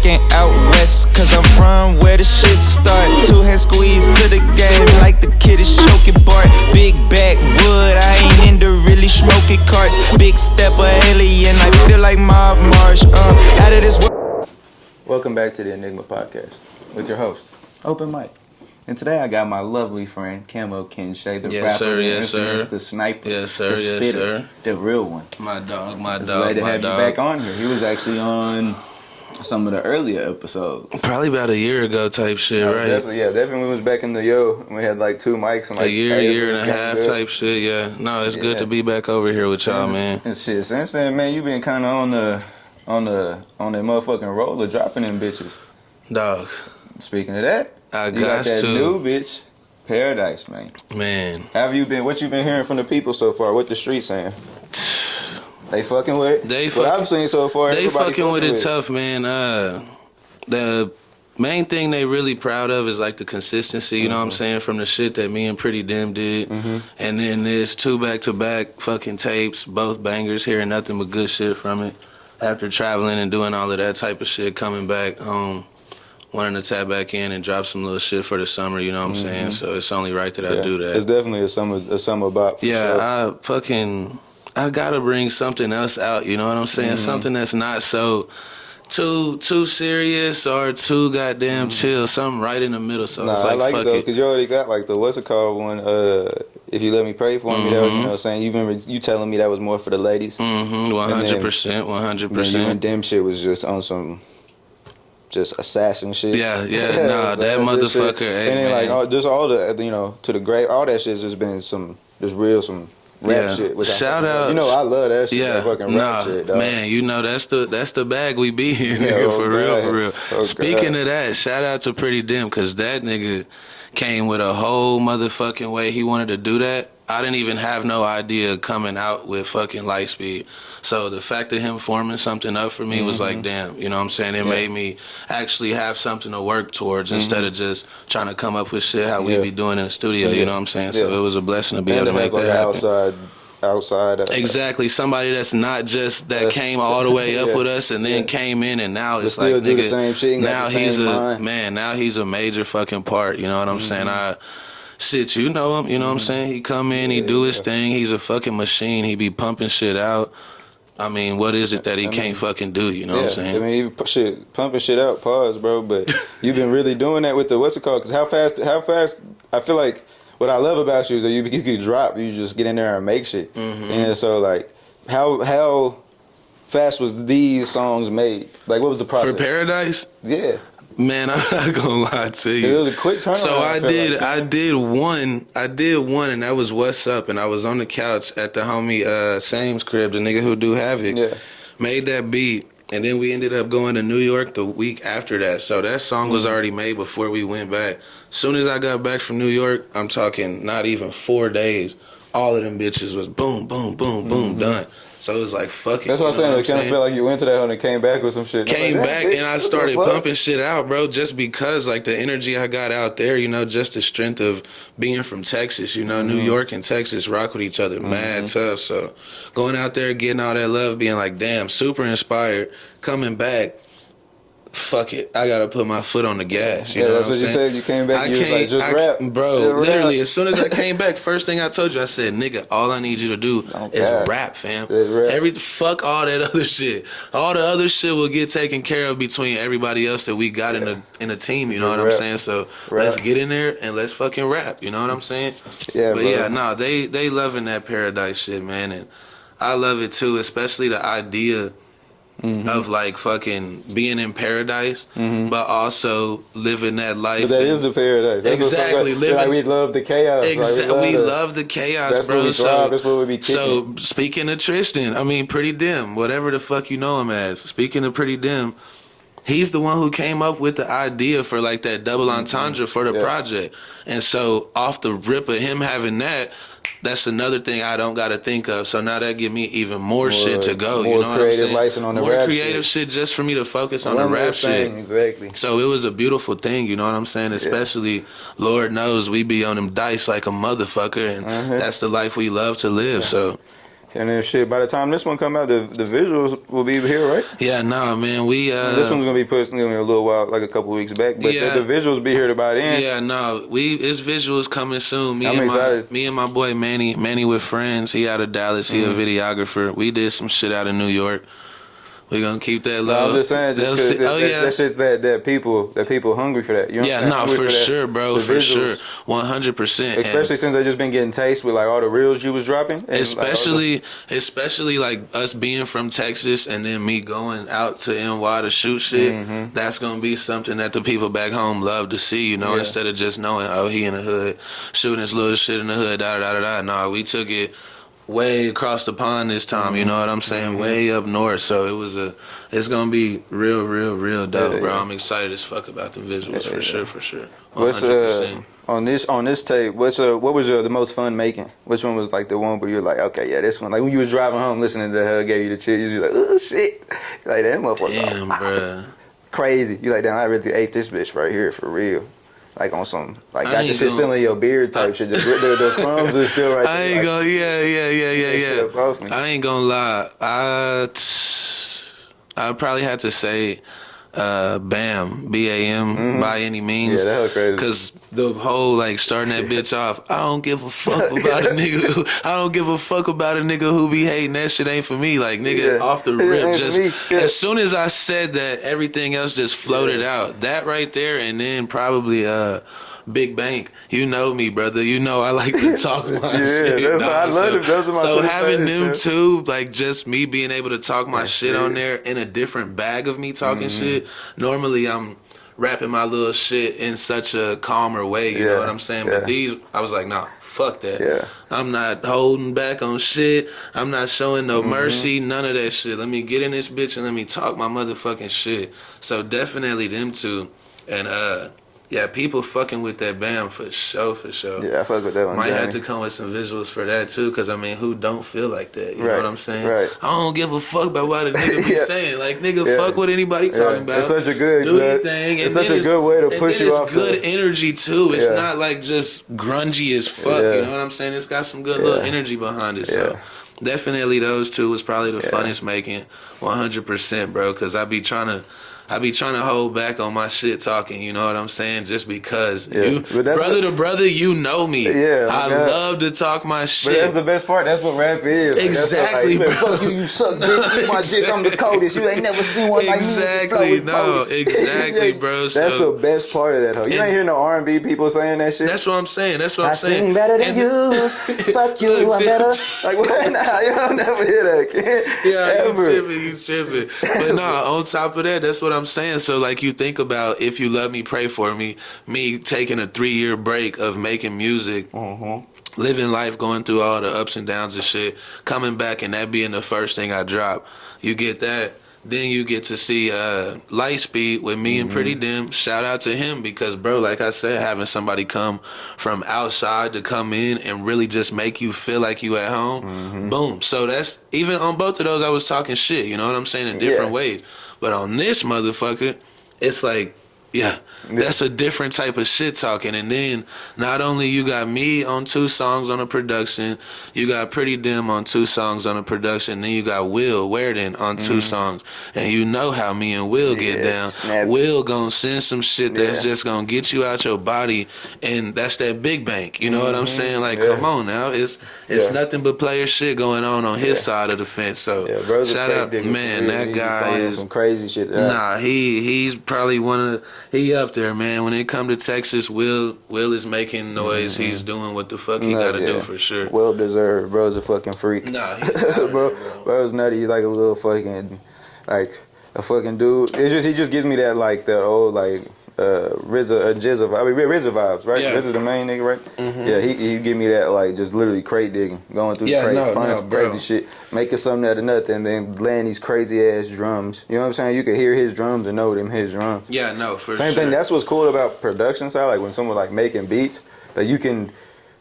stacking out west, cause I'm from where the shit start. Two hands squeezed to the game like the kid is choking Bart. Big backwood, I ain't into really smoking carts. Big step of alien, I feel like Mob Marsh. Out of this world. Welcome back to the Enigma podcast with your host, Open Mike. And today I got my lovely friend, CamoKynshay, the rapper, the sniper, the spitter, the real one. My dog. Glad to have you back on here. He was actually on some of the earlier episodes. Probably about a year ago type shit, right? Definitely we was back in the and we had like 2 mics and like a year and a half type shit, yeah. No, it's good to be back over here with y'all, man. And shit, since then, man, you been kind of on that motherfucking roller, dropping them bitches. Dog. Speaking of that, you got that new bitch, Paradise, man. Man. How have you been? What you been hearing from the people so far? What the streets saying? They fucking with it? What I've seen so far, they fucking with it tough, man. The main thing they really proud of is like the consistency, you know what I'm saying, from the shit that me and Pretty Dim did. And then there's 2 back-to-back fucking tapes, both bangers, hearing nothing but good shit from it. After traveling and doing all of that type of shit, coming back home, wanting to tap back in and drop some little shit for the summer, you know what I'm saying? So it's only right that I do that. It's definitely a summer bop. Yeah, sure. I gotta bring something else out, you know what I'm saying? Something that's not so too serious or too goddamn chill. Something right in the middle. So it's like, I like it though, because you already got like the what's it called one, If You Let Me Pray For Me, that was, you know what I'm saying? You remember you telling me that was more for the ladies? 100%, 100%. And Dim shit was just on some just assassin shit. Yeah, nah, that motherfucker. Hey, and then like all the, you know, to the grave, all that shit's just been some rap shit. Shout out. You know, I love that shit. That fucking rap shit, dog. Man, you know that's the bag we be in, nigga, for real. Oh, Speaking of that, shout out to Pretty Dim, cause that nigga came with a whole motherfucking way he wanted to do that. I didn't even have no idea coming out with fucking Lightspeed. So the fact of him forming something up for me was like, damn, you know what I'm saying? It made me actually have something to work towards instead of just trying to come up with shit how we be doing in the studio, you know what I'm saying? So it was a blessing to be able to make that happen. Outside exactly, somebody that's not just that came all the way up with us and then came in and now it's like, nigga, the same shit, now he's a major fucking part, you know what I'm saying? Shit, you know him, you know what I'm saying? He come in, he do his thing, he's a fucking machine, he be pumping shit out. I mean, what is it that he can't fucking do, you know what I'm saying? I mean, he pumping shit out, pause, bro, but you've been really doing that with the, what's it called? Because how fast, I feel like, what I love about you is that you could drop, you just get in there and make shit. And so, like, how fast was these songs made? Like, what was the process? For Paradise? Yeah. Man, I'm not gonna lie to you. It was a quick turnaround. So I did one, and that was What's Up, and I was on the couch at the homie Sam's crib, the nigga who do Havoc. Yeah. Made that beat, and then we ended up going to New York the week after that. So that song was already made before we went back. Soon as I got back from New York, I'm talking not even 4 days, all of them bitches was boom, boom, boom, boom, done. So it was like, fuck it. That's what I'm saying. It kind of felt like you went to that one and came back with some shit. Came back and I started pumping shit out, bro, just because, like, the energy I got out there, you know, just the strength of being from Texas, you know, New York and Texas rock with each other, mad tough. So going out there, getting all that love, being like, damn, super inspired, coming back. Fuck it, I gotta put my foot on the gas. You know that's what you said. You came back, you was like, just rap. Bro, just literally, rap. As soon as I came back, first thing I told you, I said, nigga, all I need you to do is rap, fam. Fuck all that other shit. All the other shit will get taken care of between everybody else that we got in a team, you know what I'm saying? So let's get in there and let's fucking rap, you know what I'm saying? Yeah, but bro. They loving that Paradise shit, man, and I love it too, especially the idea of like fucking being in paradise, but also living that life. But that is the paradise. That's exactly. Living, like we love the chaos. We love the chaos, that's bro. Where we thrive. That's what we be kicking. So speaking of Tristan, I mean Pretty Dim, whatever the fuck you know him as. Speaking of Pretty Dim, he's the one who came up with the idea for like that double entendre for the project. And so off the rip of him having that, that's another thing I don't got to think of. So now that give me even more shit to go. You know what I'm saying? License on the more rap creative shit just for me to focus on the rap shit. Exactly. So it was a beautiful thing. You know what I'm saying? Especially, Lord knows we be on them dice like a motherfucker, and that's the life we love to live. So And then shit, by the time this one come out, the visuals will be here, right? Yeah, nah, man. This one's gonna be pushed in a little while, like a couple weeks back. But the visuals be here by then. Yeah, no, it's visuals coming soon. I'm excited. Me and my boy Manny with friends. He out of Dallas. He a videographer. We did some shit out of New York. We gonna keep that low. I'm just saying, that's just that people hungry for that. You know for sure, bro, for sure, 100%. Especially since they just been getting taste with like all the reels you was dropping. Especially like us being from Texas and then me going out to NY to shoot shit. Mm-hmm. That's gonna be something that the people back home love to see. You know, instead of just knowing, oh, he in the hood shooting his little shit in the hood. Da da da da. No, we took it way across the pond this time, you know what I'm saying? Way up north. So it's gonna be real dope, bro. I'm excited as fuck about them visuals for sure. 100%. What's on this tape? What was the most fun making? Which one was like the one where you're like, okay, yeah, this one. Like when you was driving home listening to her gave you the chill, you was like, oh shit, like that motherfucker. Damn, bro. Crazy. You like, damn, I really ate this bitch right here for real. Like on some, like got the shit still in your beard type shit. The crumbs are still right there. I ain't gonna, yeah. I ain't gonna lie. I probably had to say, BAM, B-A-M, by any means. Yeah, that was crazy. Cause the whole like starting that bitch off, I don't give a fuck about a nigga. I don't give a fuck about a nigga who be hating. That shit ain't for me. Like nigga, off the rip, just as soon as I said that, everything else just floated out. That right there, and then probably Big Bank. You know me, brother. You know I like to talk my shit. I love them. Those are my so having them too, like just me being able to talk my shit on there in a different bag of me talking shit. Normally I'm rapping my little shit in such a calmer way, you know what I'm saying? But these, I was like, nah, fuck that. Yeah. I'm not holding back on shit. I'm not showing no mercy, none of that shit. Let me get in this bitch and let me talk my motherfucking shit. So definitely them two. And yeah, people fucking with that BAM for sure. Yeah, I fuck with that one. Might have to come with some visuals for that too, because I mean, who don't feel like that? You know what I'm saying? Right. I don't give a fuck about what a nigga be saying. Like, nigga, fuck what anybody talking about. It's such a good, do your thing. It's such a good way to push you off. It's good energy too. It's not like just grungy as fuck. You know what I'm saying? It's got some good little energy behind it. So definitely those two was probably the funnest making, 100%, bro. Because I be trying to hold back on my shit talking, you know what I'm saying? Just because brother to brother, you know me. Yeah, I love to talk my shit. But that's the best part. That's what rap is. Exactly, like, fuck you suck dick. My dick, I'm the coldest. You ain't never seen one like me. Exactly, bro. That's the best part of that, hoe. You ain't hear no R&B people saying that shit. That's what I'm saying. I sing better than you. Fuck you, I'm better. Like, what? Nah, you'll never hear that. You tripping. But nah, on top of that, that's what I'm saying. So like you think about If You Love Me, Pray For Me taking a 3-year break of making music, living life, going through all the ups and downs and shit, coming back and that being the first thing I drop. You get that. Then you get to see Lightspeed with me and Pretty Dim. Shout out to him because, bro, like I said, having somebody come from outside to come in and really just make you feel like you at home, boom. So that's, even on both of those, I was talking shit, you know what I'm saying, in different ways. But on this motherfucker, it's like, that's a different type of shit talking. And then not only you got me on 2 songs on a production, you got Pretty Dim on 2 songs on a production, then you got Will Werden on 2 songs. And you know how me and Will get down. Will gonna send some shit that's just gonna get you out your body, and that's that big bank. You know what I'm saying? Like, come on now. It's nothing but player shit going on his side of the fence. So shout out, man, that guy is some crazy shit. Nah, he's probably he up there, man. When it come to Texas, Will is making noise. He's doing what the fuck he gotta do for sure. Well deserved. Bro's a fucking freak. Nah, bro's nutty. He's like a little fucking, like a fucking dude. He just gives me that like the old like RZA vibes, right? Yeah. RZA the main nigga, right? Yeah, he give me that like just literally crate digging, going through crazy shit, making something out of nothing, and then laying these crazy ass drums. You know what I'm saying? You can hear his drums and know them his drums. Yeah, no, for Same thing. That's what's cool about production side. Like when someone like making beats, that you can.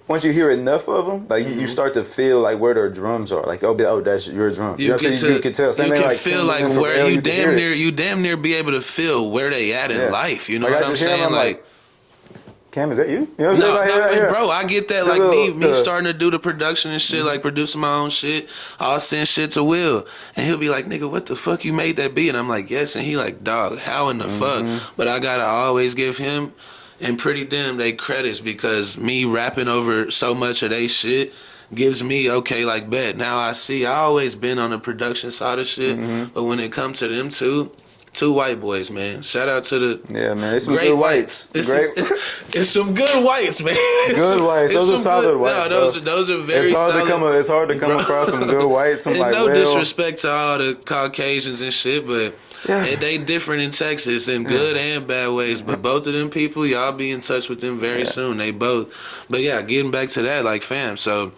Once you hear enough of them, like you start to feel like where their drums are. Like, oh, that's your drum. You know what I'm saying? You can tell. Same you thing, can like feel like where you damn near be able to feel where they at in life. You know what I'm saying? Cam, is that you? You know what I'm saying? Bro, I get that. Like me starting to do the production and shit, like producing my own shit. I'll send shit to Will, and he'll be like, "Nigga, what the fuck you made that beat?" And I'm like, "Yes." And he like, "Dog, how in the fuck?" But I gotta always give him and Pretty Dim they credits because me rapping over so much of they shit gives me like bet. Now I always been on the production side of shit, but when it comes to them two white boys, man. Shout out to the man. It's some great whites. It's some good whites, man. Good whites. Those are solid whites. No, those are very solid. It's hard to come across some good whites. Some and no disrespect to all the Caucasians and shit, but they different in Texas in good and bad ways. But both of them people, y'all be in touch with them very soon. They both. But yeah, getting back to that, like fam. So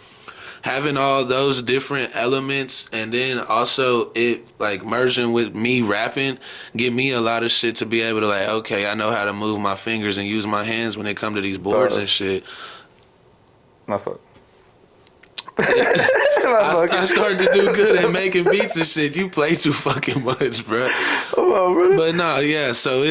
having all those different elements and then also it like merging with me rapping give me a lot of shit to be able to like, okay, I know how to move my fingers and use my hands when it come to these boards and shit. My fuck. I started to do good at making beats and shit. You play too fucking much, bro. But no, yeah, so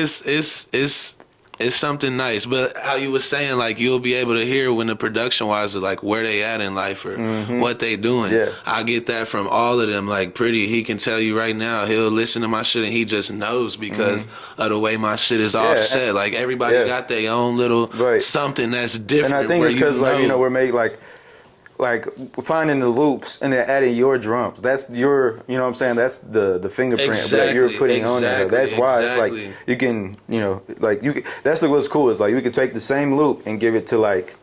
it's something nice, but how you was saying, like, you'll be able to hear when the production-wise is, like, where they at in life or what they doing. Yeah. I get that from all of them. Like, Pretty, he can tell you right now, he'll listen to my shit and he just knows because of the way my shit is offset. Like, everybody got their own little something that's different. And I think it's because, like, we're made, like finding the loops and then adding your drums. That's your, you know what I'm saying? That's the fingerprint that you're putting on there. That's why it's like you can, that's what's cool is like you can take the same loop and give it to like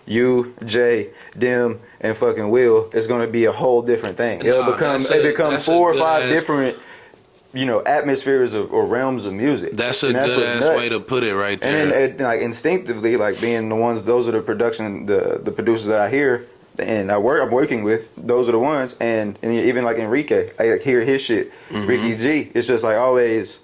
you, Jay, Dim, and fucking Will. It's gonna be a whole different thing. It'll become 4 or 5 different atmospheres or realms of music. That's a good ass way to put it right there. And then like instinctively, like being the ones, those are the production, the producers that I hear. And I'm working with, those are the ones, and even like Enrique, I like hear his shit. Ricky G, it's just like always,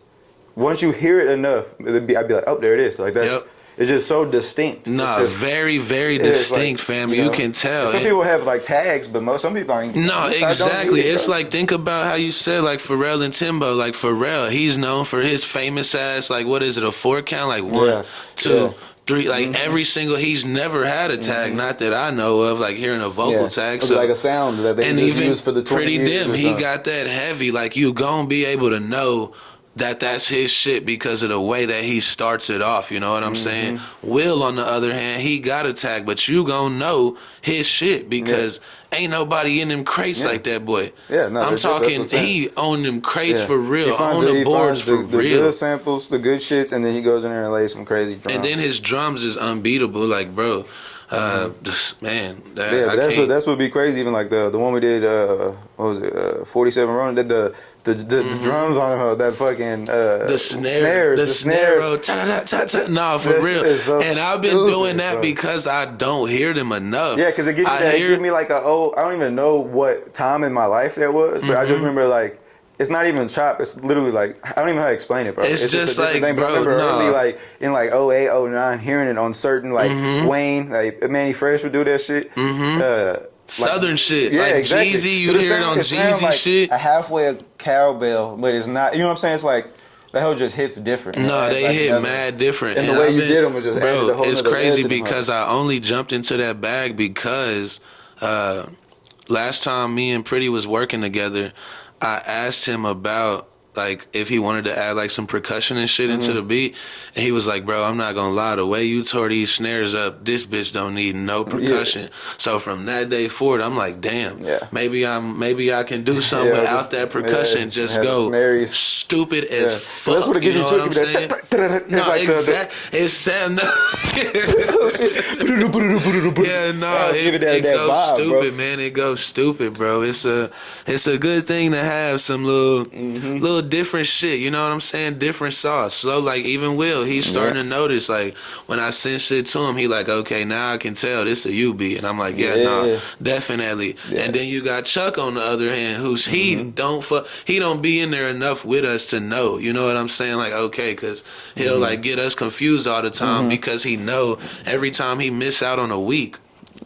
once you hear it enough, I'd be like, oh, there it is. Like that's, it's just so distinct. Nah, just, very, very distinct, like, fam. You can tell. Some people have like tags, but some people aren't. No, exactly. It's like, think about how you said like Pharrell and Timbo. Like Pharrell, he's known for his famous ass, like what is it, a 4 count? Like 1, 2, 3, like every single, he's never had a tag, not that I know of, like hearing a vocal tag. So like a sound that they just use for the 20 Pretty years Dim, he got that heavy. Like you gonna be able to know that that's his shit because of the way that he starts it off. You know what I'm saying? Will, on the other hand, he got a tag, but you gonna know his shit because ain't nobody in them crates like that boy. Yeah, no, I'm talking, he on them crates for real, on the boards for real. The good samples, the good shits, and then he goes in there and lays some crazy drums. And then his drums is unbeatable, like bro. Man, that's what be crazy. Even like the one we did, what was it? 47 Ronin did the drums on that fucking the snare. Nah, for real. So and I've been doing that because I don't hear them enough. Yeah, because it gives me like I don't even know what time in my life that was, but I just remember like. It's not even chop. It's literally like I don't even know how to explain it, bro. It's just like, thing, bro, I remember early, like in like 08, 09, hearing it on certain like Wayne, like Manny Fresh would do that shit. Southern shit, like exactly. Jeezy, you hear it on Jeezy like shit. A halfway a cowbell, but it's not. You know what I'm saying? It's like that whole just hits different. No, they hit mad different. And the way you did them was just added the whole. It's crazy because I only jumped into that bag because last time me and Pretty was working together. I asked him about like if he wanted to add like some percussion and shit into the beat, and he was like, bro, I'm not gonna lie, the way you tore these snares up, this bitch don't need no percussion. So from that day forward, I'm like, damn, maybe I can do something without that percussion, just go stupid as fuck. That's what it gives you know what I'm saying? No, like exactly. It's sad. Yeah, no, it goes vibe, stupid, bro. Man. It goes stupid, bro. It's a good thing to have some little different shit, you know what I'm saying? Different sauce. So like even Will, he's starting to notice like when I send shit to him, he like, okay, now I can tell this a you beat. And I'm like, nah, definitely. And then you got Chuck on the other hand, who's he don't be in there enough with us to know, you know what I'm saying? Like, okay, cause he'll like get us confused all the time because he know every time he miss out on a week,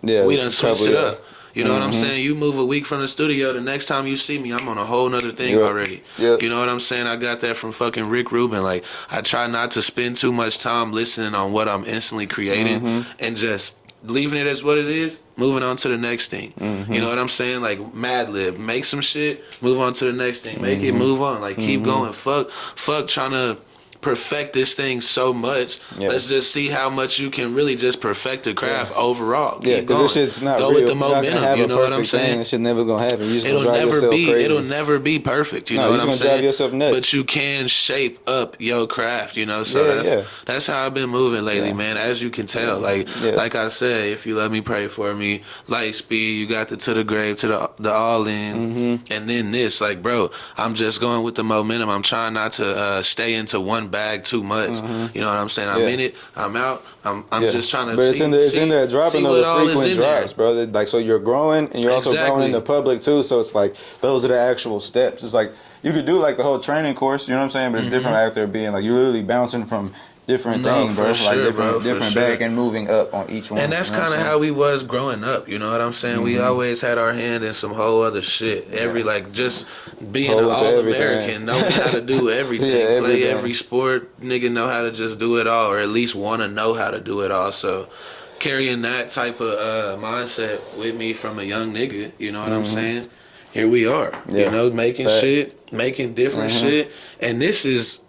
we done switched it up. You know what I'm saying? You move a week from the studio, the next time you see me, I'm on a whole nother thing already. You know what I'm saying? I got that from fucking Rick Rubin. Like, I try not to spend too much time listening on what I'm instantly creating and just leaving it as what it is, moving on to the next thing. You know what I'm saying? Like, Madlib, make some shit, move on to the next thing, make it, move on. Like, keep going. Fuck trying to perfect this thing so much. Let's just see how much you can really just perfect the craft overall. Yeah, because this shit's not go real. with the momentum. You know what I'm saying? This shit never gonna happen. You just it'll gonna drive yourself crazy. It'll never be perfect. You know what I'm saying? Drive yourself nuts. But you can shape up your craft. You know, so that's how I've been moving lately, man. As you can tell, like I said, if you let me, pray for me. Light speed, you got the To the Grave, to the All In, and then this. Like, bro, I'm just going with the momentum. I'm trying not to stay into one bag too much. You know what I'm saying? I'm in it. I'm out. I'm just trying to. But it's in there dropping those frequent drops, bro. Like, so you're growing and you're also growing in the public too. So it's like those are the actual steps. It's like you could do like the whole training course. You know what I'm saying? But it's different after being like you're literally bouncing from different things, bro. Sure, like different bag and moving up on each one. And that's kind of how we was growing up. You know what I'm saying? We always had our hand in some whole other shit. Like, just being an all-American, knowing how to do everything, play every sport, nigga know how to just do it all, or at least want to know how to do it all. So carrying that type of mindset with me from a young nigga, you know what I'm saying? Here we are, you know, making shit, making different shit. And this is,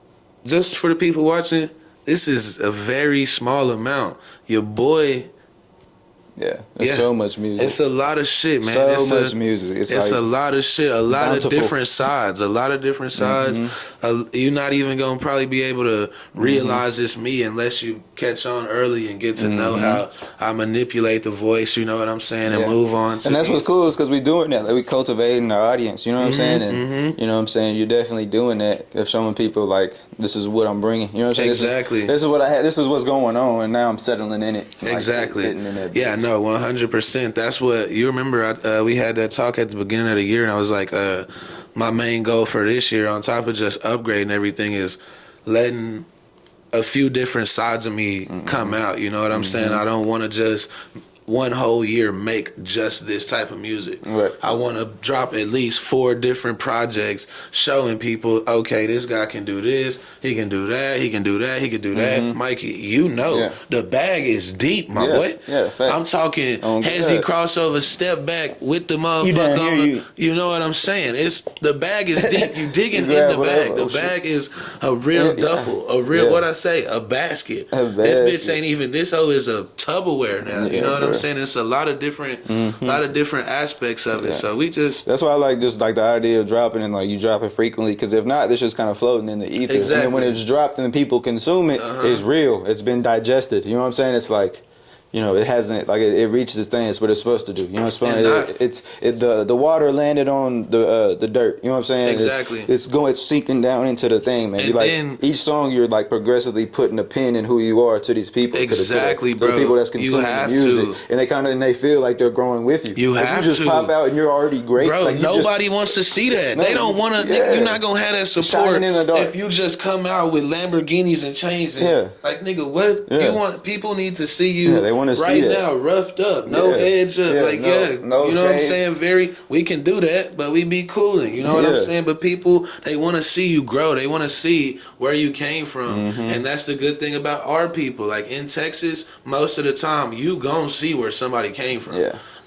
just for the people watching, this is a very small amount. Your boy... There's so much music. It's a lot of shit, man. So much music. It's like a lot of shit. A lot bountiful. Of different sides. You're not even gonna probably be able to realize it's me unless you catch on early and get to know how I manipulate the voice. You know what I'm saying? And move on. And that's what's cool is because we're doing that. Like, we cultivating our audience. You know what I'm saying? And you know what I'm saying? You're definitely doing that. Of showing people like this is what I'm bringing. You know what I'm saying? Exactly. This is what I had. This is what's going on, and now I'm settling in it. Like, exactly. Sitting in that. Yeah. No. 100%. That's what you remember. We had that talk at the beginning of the year, and I was like, my main goal for this year, on top of just upgrading everything, is letting a few different sides of me come out. You know what I'm saying? I don't want to just one whole year make just this type of music. Right. I want to drop at least 4 different projects showing people, okay, this guy can do this, he can do that, he can do that, he can do that. Mikey, you know, the bag is deep, my boy. Yeah, fact. I'm talking hezzy crossover, step back with the motherfucker. You know what I'm saying? It's the bag is deep. You digging in the bag. The bag is a real duffel, a real what I say, a basket. This bitch ain't even. This hoe is a Tupperware now. You know what I'm saying? It's a lot of different, aspects of it. So we just. That's why I like just like the idea of dropping and like you drop it frequently, because if not, this just kind of floating in the ether. Exactly. And then when it's dropped and people consume it, it's real. It's been digested. You know what I'm saying? It's like, you know, it hasn't, like, it reaches its thing. It's what it's supposed to do. You know what I'm saying? The water landed on the dirt. You know what I'm saying? Exactly. It's seeking down into the thing, man. And each song you're like progressively putting a pin in who you are to these people. Exactly, to the people that's consuming the music. And they feel like they're growing with you. You have to. You just pop out and you're already great. Bro, like, nobody wants to see that. No, they don't want to. You're not going to have that support if you just come out with Lamborghinis and chains. And, like, nigga, what? You want, people need to see you they want to see right now. Roughed up, no edge up, you know what I'm saying? We can do that, but we be cooling, you know what I'm saying? But people, they want to see you grow. They want to see where you came from, and that's the good thing about our people. Like in Texas, most of the time, you gon' see where somebody came from.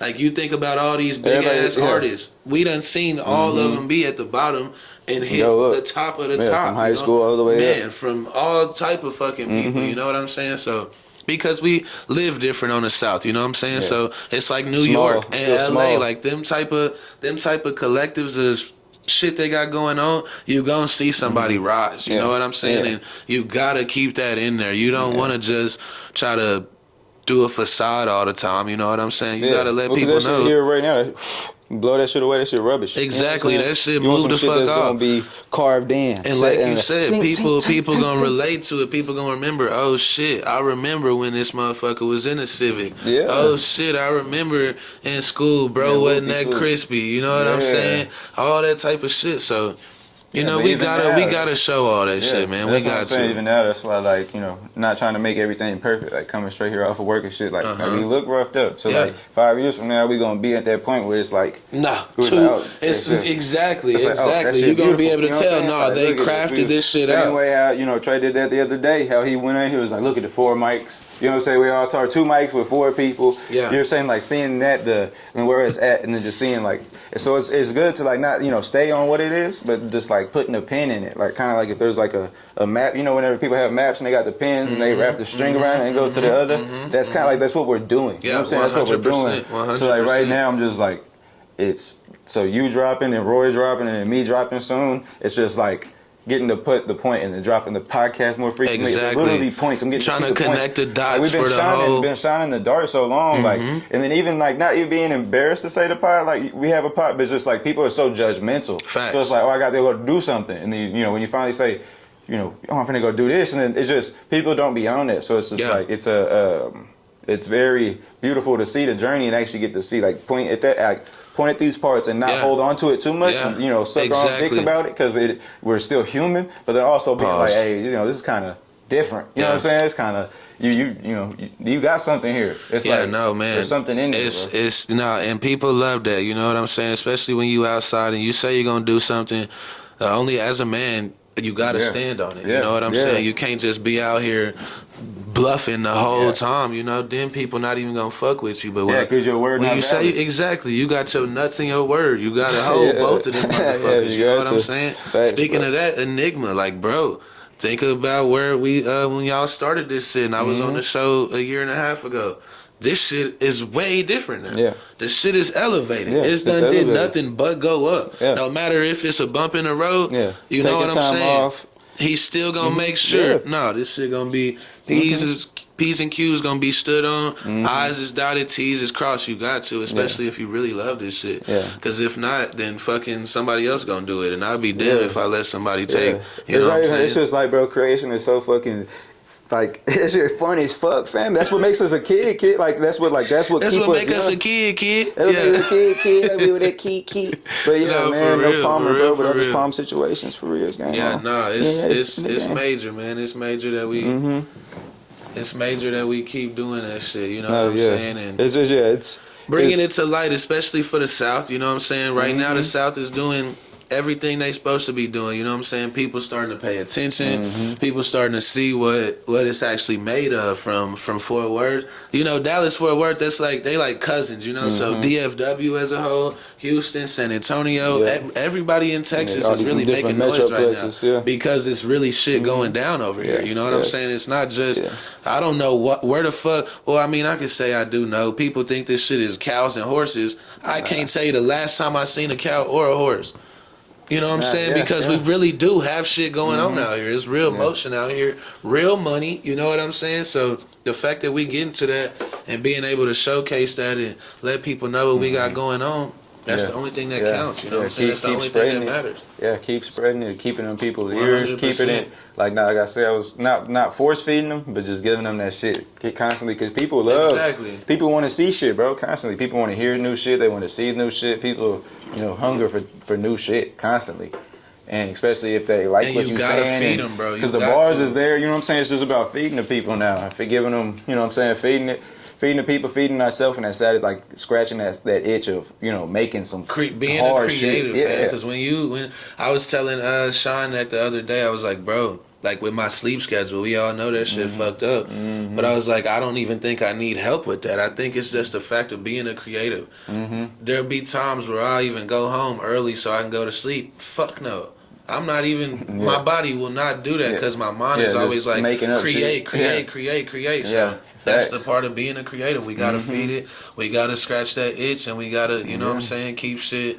Like you think about all these big ass artists, we done seen all of them be at the bottom and hit the top of the top. From high school all the way up. From all type of fucking people, you know what I'm saying? So. Because we live different on the South, you know what I'm saying? So it's like New York and LA, like them type of collectives is shit they got going on. You gonna see somebody rise, you know what I'm saying? And you gotta keep that in there. You don't want to just try to do a facade all the time, you know what I'm saying? You gotta let people know. Shit here right now, blow that shit away. That shit rubbish. Exactly, that shit move the fuck that's off. Gonna be carved in. And like you said, people gonna relate to it. People gonna remember. Oh shit, I remember when this motherfucker was in a Civic. Yeah. Oh shit, I remember in school, bro. Wasn't that crispy? You know what I'm saying? All that type of shit. So. You know, we gotta show all that shit, man. We got to. Even now, that's why, like, you know, not trying to make everything perfect. Like coming straight here off of work and shit. Like, we look roughed up. So like 5 years from now, we gonna be at that point where it's like, exactly. You're gonna be able to tell. They crafted this shit out. Same way how, you know, Trey did that the other day. How he went in, he was like, look at the 4 mics. You know what I'm saying? We all talk 2 mics with 4 people. Yeah. You know what I'm saying? Like seeing that and where it's at, and then just seeing like, so it's good to like not, you know, stay on what it is, but just like putting a pin in it. Like kind of like if there's like a map, you know, whenever people have maps and they got the pins and they wrap the string around it and go to the other, that's kind of like, that's what we're doing. You know what I'm saying? That's what we're doing. 100%. So like right now I'm just like, so you dropping and Roy dropping and me dropping soon. It's just like getting to put the point and then dropping the podcast more frequently. Exactly. Literally points. I'm getting trying to connect the dots. Like we've been shining the dart so long, like, and then even like not even being embarrassed to say the pod. Like we have a pod, but it's just like people are so judgmental. Facts. So it's like, oh, I got to go do something, and then you know when you finally say, you know, oh, I'm finna go do this, and then it's just people don't be on that. So it's just like it's very beautiful to see the journey and actually get to see like point at these parts and not hold on to it too much and, you know, suck our dicks about it because we're still human, but then also being like, hey, you know, this is kind of different. You know what I'm saying? It's kind of, you know, you got something here. It's like, no, man. There's something in there. It's and people love that, you know what I'm saying? Especially when you outside and you say you're going to do something, only as a man, you got to stand on it. You know what I'm saying? You can't just be out here bluffing the whole time, you know. Then people not even gonna fuck with you. But because your word. When you say you got your nuts in your word. You got to hold both of them motherfuckers. You know what I'm saying? Speaking of that, Enigma, like, bro, think about where we when y'all started this shit. And I was on the show a year and a half ago. This shit is way different now. Yeah. The shit is elevated. Yeah, it's done did nothing but go up. Yeah. No matter if it's a bump in the road. Yeah. You know what I'm saying? Off. He's still gonna make sure. No, this shit gonna be P's and Q's gonna be stood on. I's is dotted, T's is crossed. You got to, especially if you really love this shit. Because if not, then fucking somebody else gonna do it, and I'll be damned if I let somebody take. You know what I'm saying? It's just like, bro, creation is so fucking. Like it's just fun as fuck, fam. That's what makes us a kid. Like that's what makes us a kid. That's what makes us a kid. Like we were that kid. But man, no Palmer, bro. But other palm situations for real, gang. It's major, man. It's major that we. It's major that we keep doing that shit. You know what I'm saying? And it's just it's bringing it to light, especially for the South. You know what I'm saying? Right now, the South is doing everything they supposed to be doing. You know what I'm saying? People starting to pay attention. People starting to see what it's actually made of from Fort Worth. You know, Dallas, Fort Worth, that's like they like cousins, you know. So DFW as a whole, Houston, San Antonio, everybody in Texas is really making noise right now because it's really shit going down over here. You know what I'm saying? It's not just I don't know where the fuck. Well, I mean, I could say I do know. People think this shit is cows and horses. I can't tell you the last time I seen a cow or a horse. You know what I'm saying? Because we really do have shit going on out here. It's real motion out here, real money. You know what I'm saying? So the fact that we get into that and being able to showcase that and let people know what we got going on, that's the only thing that counts. You know what I'm saying? That's the only thing that matters. Yeah, keep spreading it, keeping them people's ears, 100%. Keeping it. Like I said, I was not force feeding them, but just giving them that shit constantly because people love. Exactly. People want to see shit, bro. Constantly, people want to hear new shit. They want to see new shit. People, hunger for new shit constantly, and especially if they like what you're saying. Feed them, bro. Because the bars is there. You know what I'm saying? It's just about feeding the people now. If you're giving them, you know what I'm saying, feeding the people, feeding ourselves, and that side is like scratching that itch of making some being hard a creative, shit. man. Because when I was telling Sean that the other day, I was like, bro, like with my sleep schedule, we all know that shit fucked up. But I was like, I don't even think I need help with that. I think it's just the fact of being a creative. There'll be times where I'll even go home early so I can go to sleep. Fuck no. I'm not even. My body will not do that because my mind is always like create. So that's the part of being a creative. We gotta feed it. We gotta scratch that itch, and we gotta, you know what I'm saying, keep shit.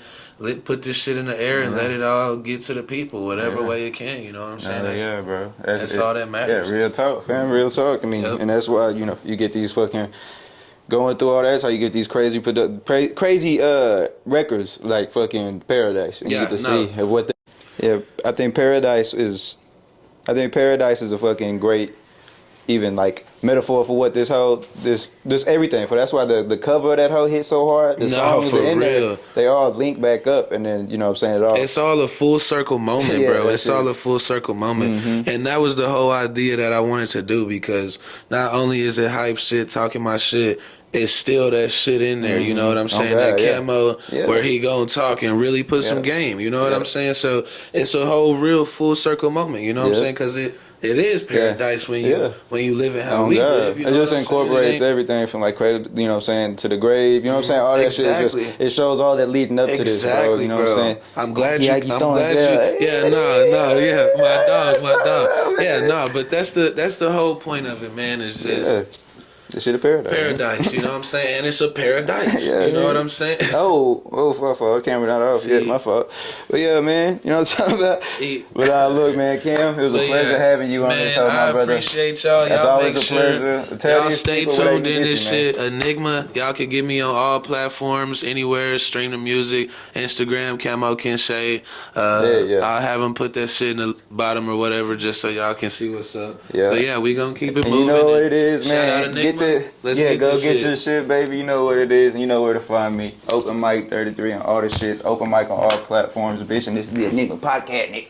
Put this shit in the air and let it all get to the people, whatever way it can. You know what I'm saying? Bro. That's all that matters. Yeah, real talk, fam. Real talk. I mean, and that's why you get these fucking going through all that. That's how you get these crazy records like fucking Paradise, and you get to see what. I think Paradise is a fucking great even like metaphor for what this everything. For that's why the cover of that hoe hit so hard. The songs for in real. There, they all link back up, and then you know what I'm saying, it's all a full circle moment, yeah, bro. It's all a full circle moment, and that was the whole idea that I wanted to do, because not only is it hype shit, talking my shit, it's still that shit in there, you know what I'm saying? God, that Camo where he gonna talk and really put some game, you know what I'm saying? So it's a whole real full circle moment, you know what I'm saying? Because it is paradise when you live in how we live. You know it just incorporates everything from like cradle, you know what I'm saying, to the grave. You know what I'm saying? All that shit is just, it shows all that leading up to this, bro. You know what I'm saying? I'm glad you. My dog. Yeah, no, but that's the whole point of it, man. Is just. This shit a paradise. Paradise, you know what I'm saying? And it's a paradise. You know what I'm saying? My fault. Camera not off. Yeah, my fault. But yeah, man, you know what I'm talking about? But look, man, Cam, it was a pleasure having you on this show, my brother. I appreciate y'all. That's always a pleasure. Y'all stay tuned in this shit. Enigma, y'all can get me on all platforms, anywhere, stream the music, Instagram, CamoKynshay. I'll have them put that shit in the bottom or whatever, just so y'all can see what's up. Yeah. But yeah, we gonna keep it moving. You know what it is, man. Shout out Enigma. Go get your shit, baby. You know what it is, and you know where to find me. Open Mic 33 and all the shits. Open Mic on all platforms, bitch. And this is the Enigma podcast, nigga.